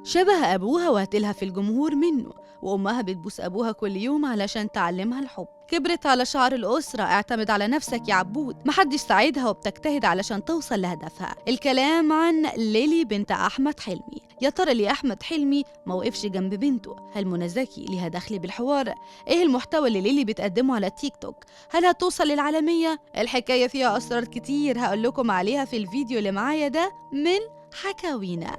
شبه أبوها وهتلها في الجمهور منه، وأمها بتبوس أبوها كل يوم علشان تعلمها الحب. كبرت على شعار الأسرة اعتمد على نفسك يا عبود، محدش ساعدها وبتجتهد علشان توصل لهدفها. الكلام عن ليلي بنت أحمد حلمي. يا ترى ليه أحمد حلمي موقفش جنب بنته؟ هل منى زكي ليها دخل بالحوار؟ إيه المحتوى اللي ليلي بتقدمه على التيك توك؟ هل هتوصل للعالمية؟ الحكاية فيها أسرار كتير هقول لكم عليها في الفيديو اللي معايا ده من حكاوينا.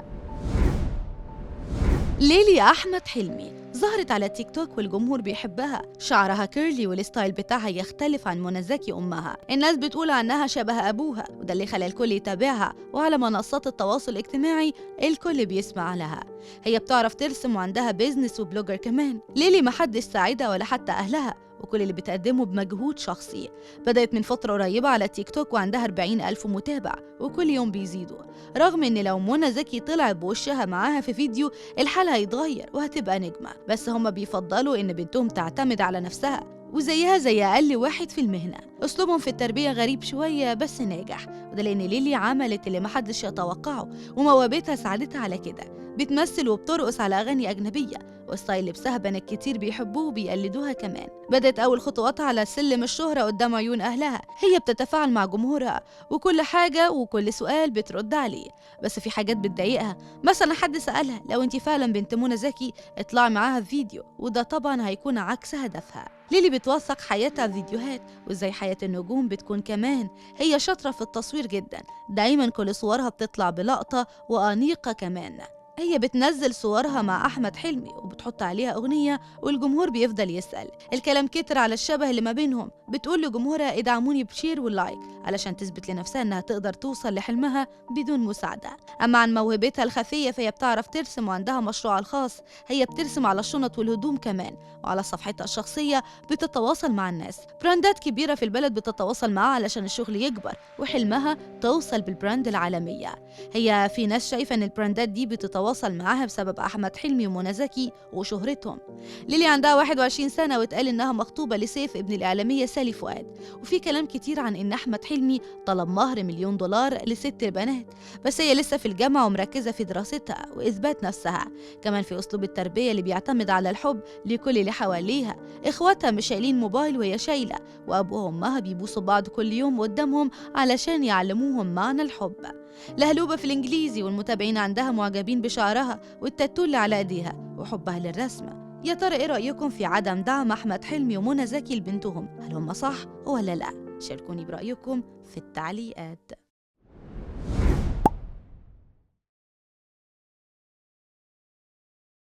ليلي أحمد حلمي ظهرت على تيك توك والجمهور بيحبها. شعرها كيرلي والستايل بتاعها يختلف عن منى زكي أمها. الناس بتقول عنها شبه أبوها، وده اللي خلى الكل يتابعها، وعلى منصات التواصل الاجتماعي الكل بيسمع لها. هي بتعرف ترسم وعندها بيزنس وبلوجر كمان. ليلي محدش ساعدها ولا حتى أهلها، وكل اللي بتقدمه بمجهود شخصي. بدأت من فترة قريبة على تيك توك وعندها 40,000 متابع، وكل يوم بيزيدوا. رغم إن لو منى زكي طلعت بوشها معاها في فيديو الحال هيتغير وهتبقى نجمة، بس هما بيفضلوا إن بنتهم تعتمد على نفسها وزيها زي أقل واحد في المهنة. أسلوبهم في التربية غريب شوية بس ناجح، وده لأن ليلي عملت اللي محدش يتوقعه، وموهبتها ساعدتها على كده. بتمثل وبترقص على أغاني أجنبية، وستايل لبسها بنات كتير بيحبوه وبيقلدوها كمان. بدأت أول خطواتها على سلم الشهرة قدام عيون أهلها. هي بتتفاعل مع جمهورها وكل حاجة وكل سؤال بترد عليه، بس في حاجات بتضايقها. مثلا حد سألها لو انت فعلا بنت منى زكي اطلعي معاها في فيديو، وده طبعا هيكون عكس هدفها. ليلي بتوثق حياتها في فيديوهات وازاي حياة النجوم بتكون كمان. هي شاطرة في التصوير جدا، دايما كل صورها بتطلع بلقطة وأنيقة كمان. هي بتنزل صورها مع أحمد حلمي وبتحط عليها أغنية، والجمهور بيفضل يسأل. الكلام كتر على الشبه اللي ما بينهم. بتقول لجمهورها ادعموني بشير واللايك علشان تثبت لنفسها إنها تقدر توصل لحلمها بدون مساعدة. أما عن موهبتها الخفية فهي بتعرف ترسم وعندها مشروعها الخاص. هي بترسم على الشنط والهدوم كمان، وعلى صفحتها الشخصية بتتواصل مع الناس. براندات كبيرة في البلد بتتواصل معاها علشان الشغل يكبر، وحلمها توصل بالبراند العالمية. هي في ناس شايفة إن البراندات دي بتتواصل معاها بسبب أحمد حلمي ومنى زكي وشهرتهم. ليلي عندها 21 سنة واتقال إنها مخطوبة لسيف ابن الإعلامية سالي فؤاد، وفي كلام كتير عن إن أحمد حلمي طلب مهر $1,000,000 لست بنات، بس هي لسه في الجامعة ومركزة في دراستها وإثبات نفسها. كمان في أسلوب التربية اللي بيعتمد على الحب لكل اللي حواليها. إخواتها مش شايلين موبايل وهي شايلة، وأبوها وأمها بيبوسوا بعض كل يوم قدامهم علشان يعلموهم معنى الحب. لهلوبة في الإنجليزي، والمتابعين عندها معجبين بشعرها والتاتو اللي على ايديها وحبها للرسمة. يا ترى ايه رأيكم في عدم دعم أحمد حلمي ومنى زكي لبنتهم؟ هل هم صح ولا لا؟ شاركوني برأيكم في التعليقات.